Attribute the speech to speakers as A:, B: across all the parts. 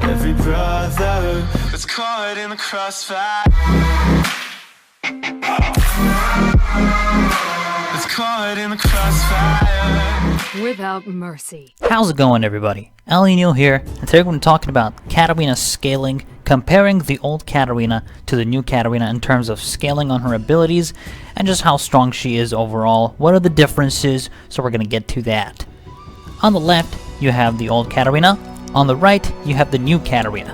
A: every brother that's caught in the crossfire. That's caught in the crossfire.
B: Without mercy.
C: How's it going, everybody? Alninio here, and today we're going to be talking about Katarina's scaling, comparing the old Katarina to the new Katarina in terms of scaling on her abilities, and just how strong she is overall. What are the differences? So we're going to get to that. On the left, you have the old Katarina. On the right, you have the new Katarina.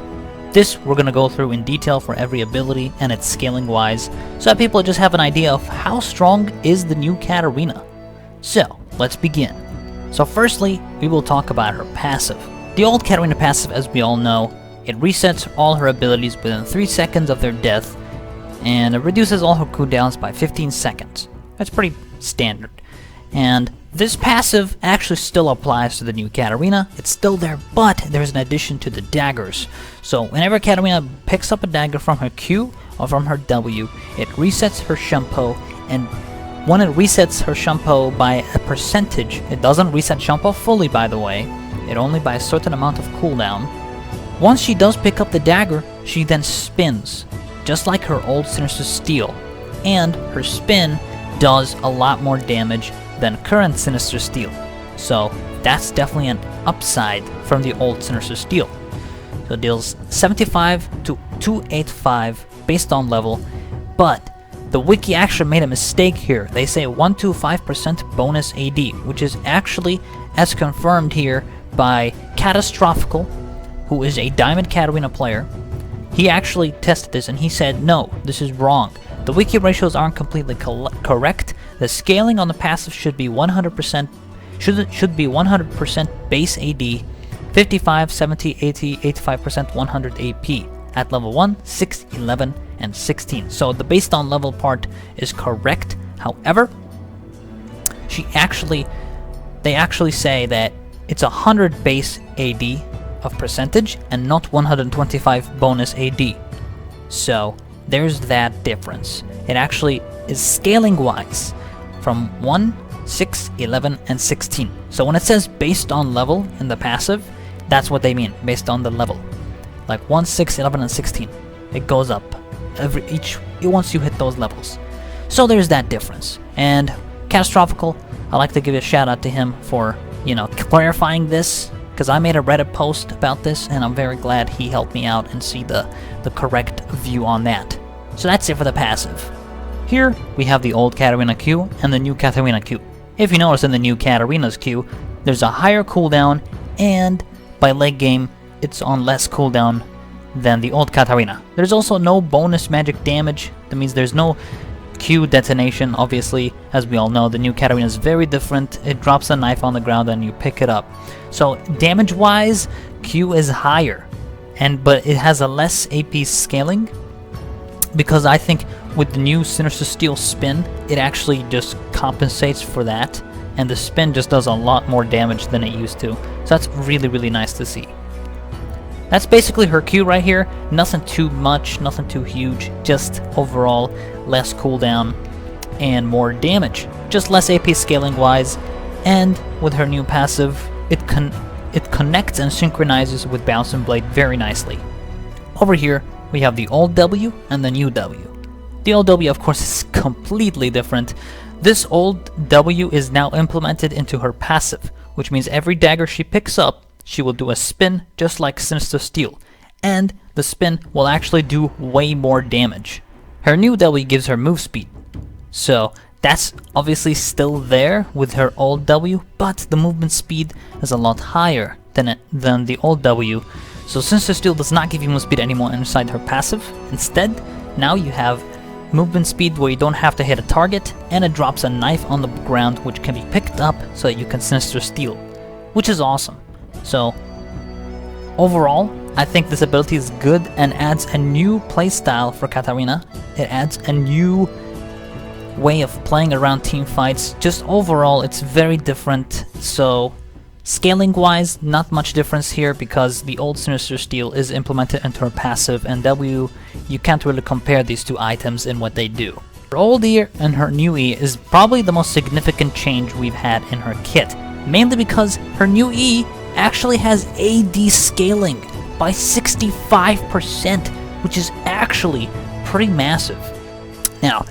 C: This we're going to go through in detail for every ability and its scaling wise, so that people just have an idea of how strong is the new Katarina. So, let's begin. So firstly, we will talk about her passive. The old Katarina passive, as we all know, it resets all her abilities within 3 seconds of their death, and it reduces all her cooldowns by 15 seconds. That's pretty standard. And this passive actually still applies to the new Katarina. It's still there, but there's an addition to the daggers. So whenever Katarina picks up a dagger from her Q or from her W, it resets her Shumpo, and when it resets her Shumpo by a percentage, it doesn't reset Shumpo fully, by the way, it only by a certain amount of cooldown. Once she does pick up the dagger, she then spins, just like her old Sinister Steel, and her spin does a lot more damage than current Sinister Steel. So that's definitely an upside from the old Sinister Steel. So it deals 75 to 285 based on level, but the wiki actually made a mistake here. They say 125% bonus AD, which is actually, as confirmed here by Catastrophical, who is a Diamond Katarina player. He actually tested this and he said, no, this is wrong. The wiki ratios aren't completely correct. The scaling on the passive should be 100%, should be 100% base AD, 55, 70, 80, 85%, 100 AP at level 1, 6, 11, and 16. So the based on level part is correct. However, they actually say that it's 100 base AD of percentage and not 125 bonus AD. So there's that difference. It actually is scaling wise from 1, 6, 11, and 16. So when it says based on level in the passive, that's what they mean, based on the level. Like 1, 6, 11, and 16. It goes up once you hit those levels. So there's that difference. And Catastrophical, I'd like to give a shout out to him for, clarifying this, because I made a Reddit post about this, and I'm very glad he helped me out and see the correct view on that. So that's it for the passive. Here, we have the old Katarina Q and the new Katarina Q. If you notice in the new Katarina's Q, there's a higher cooldown, and by late game, it's on less cooldown than the old Katarina. There's also no bonus magic damage. That means there's no Q detonation. Obviously, as we all know, the new Katarina is very different. It drops a knife on the ground and you pick it up. So damage-wise, Q is higher, but it has a less AP scaling, because I think with the new Sinister Steel spin, it actually just compensates for that, and the spin just does a lot more damage than it used to. So that's really, really nice to see. That's basically her Q right here. Nothing too much, nothing too huge, just overall less cooldown and more damage. Just less AP scaling wise, and with her new passive, it connects and synchronizes with Bounce and Blade very nicely. Over here, we have the old W and the new W. The old W, of course, is completely different. This old W is now implemented into her passive, which means every dagger she picks up, she will do a spin just like Sinister Steel, and the spin will actually do way more damage. Her new W gives her move speed, so that's obviously still there with her old W, but the movement speed is a lot higher than the old W. So Sinister Steel does not give you move speed anymore inside her passive. Instead, now you have movement speed where you don't have to hit a target, and it drops a knife on the ground which can be picked up so that you can Sinister Steel, which is awesome. So overall, I think this ability is good and adds a new playstyle for Katarina. It adds a new way of playing around team fights. Just overall, it's very different. So scaling wise, not much difference here because the old Sinister Steel is implemented into her passive, and W, you can't really compare these two items in what they do. Her old E and her new E is probably the most significant change we've had in her kit, mainly because her new E actually has AD scaling. by 65%, which is actually pretty massive. Now,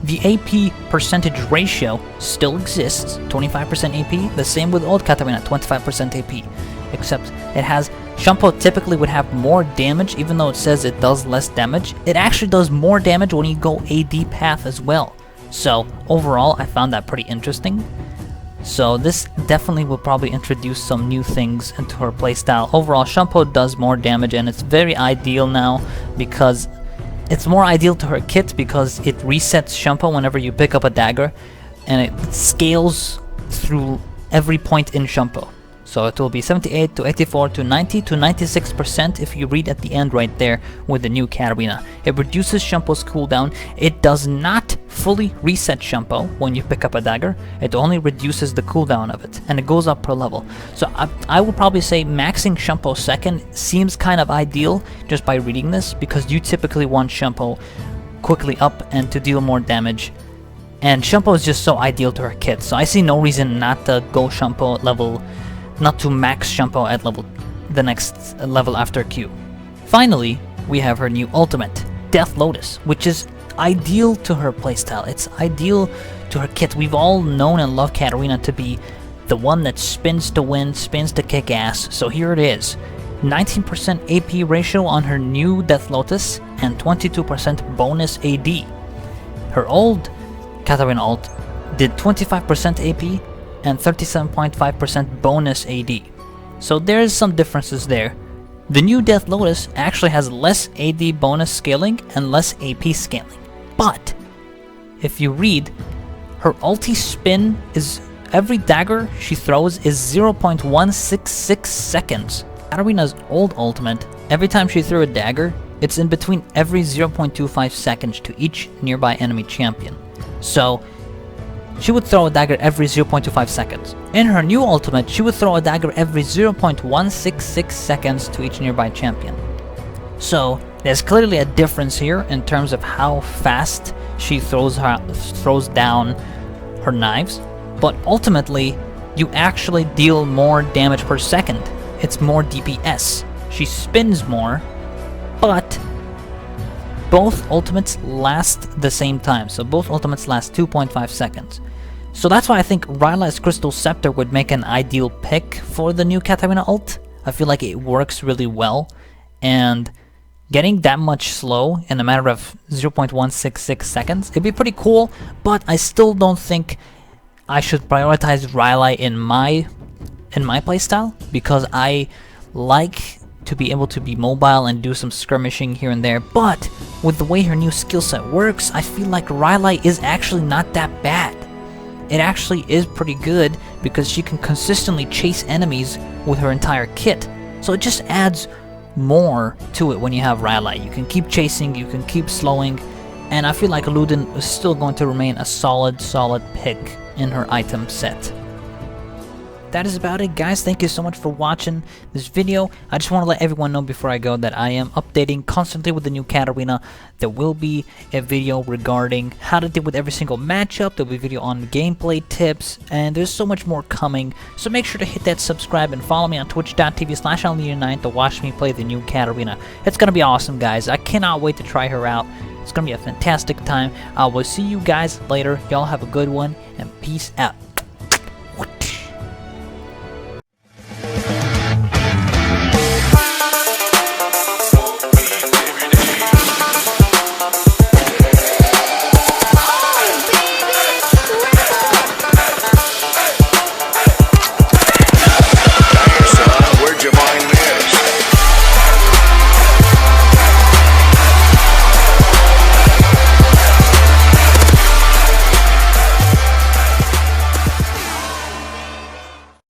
C: the AP percentage ratio still exists, 25% AP, the same with old Katarina, 25% AP, except it has, Shampoo typically would have more damage, even though it says it does less damage. It actually does more damage when you go AD path as well. So overall, I found that pretty interesting. So this definitely will probably introduce some new things into her playstyle. Overall, Shampoo does more damage, and it's very ideal now because it's more ideal to her kit because it resets Shampoo whenever you pick up a dagger, and it scales through every point in Shampoo. So it will be 78 to 84 to 90 to 96% if you read at the end right there with the new Katarina. It reduces Shampoo's cooldown. It does not fully reset Shampoo when you pick up a dagger. It only reduces the cooldown of it, and it goes up per level. So I would probably say maxing Shampoo second seems kind of ideal just by reading this, because you typically want Shampoo quickly up and to deal more damage. And Shampoo is just so ideal to her kit, so I see no reason not to go Shampoo level, not to max Shampoo at the next level after Q. Finally, we have her new ultimate, Death Lotus, which is ideal to her playstyle. It's ideal to her kit. We've all known and loved Katarina to be the one that spins to win, spins to kick ass, so here it is. 19% AP ratio on her new Death Lotus and 22% bonus AD. Her old Katarina ult did 25% AP and 37.5% bonus AD. So there's some differences there. The new Death Lotus actually has less AD bonus scaling and less AP scaling. But if you read, her ulti spin is, every dagger she throws is 0.166 seconds. Katarina's old ultimate, every time she threw a dagger, it's in between every 0.25 seconds to each nearby enemy champion. So she would throw a dagger every 0.25 seconds. In her new ultimate, she would throw a dagger every 0.166 seconds to each nearby champion. So there's clearly a difference here in terms of how fast she throws down her knives, but ultimately you actually deal more damage per second. It's more DPS. She spins more, but both ultimates last the same time, so both ultimates last 2.5 seconds. So that's why I think Rylai's Crystal Scepter would make an ideal pick for the new Katarina ult. I feel like it works really well, and getting that much slow in a matter of 0.166 seconds, it'd be pretty cool, but I still don't think I should prioritize Rylai in my playstyle, because I like to be able to be mobile and do some skirmishing here and there, but with the way her new skill set works, I feel like Rylai is actually not that bad. It actually is pretty good because she can consistently chase enemies with her entire kit, so it just adds more to it when you have Rylai. You can keep chasing, you can keep slowing, and I feel like Ludin is still going to remain a solid pick in her item set. That is about it, guys. Thank you so much for watching this video. I just want to let everyone know before I go that I am updating constantly with the new Katarina. There will be a video regarding how to deal with every single matchup. There will be a video on gameplay tips, and there's so much more coming. So make sure to hit that subscribe and follow me on twitch.tv/Alninio9 to watch me play the new Katarina. It's going to be awesome, guys. I cannot wait to try her out. It's going to be a fantastic time. I will see you guys later. Y'all have a good one, and peace out.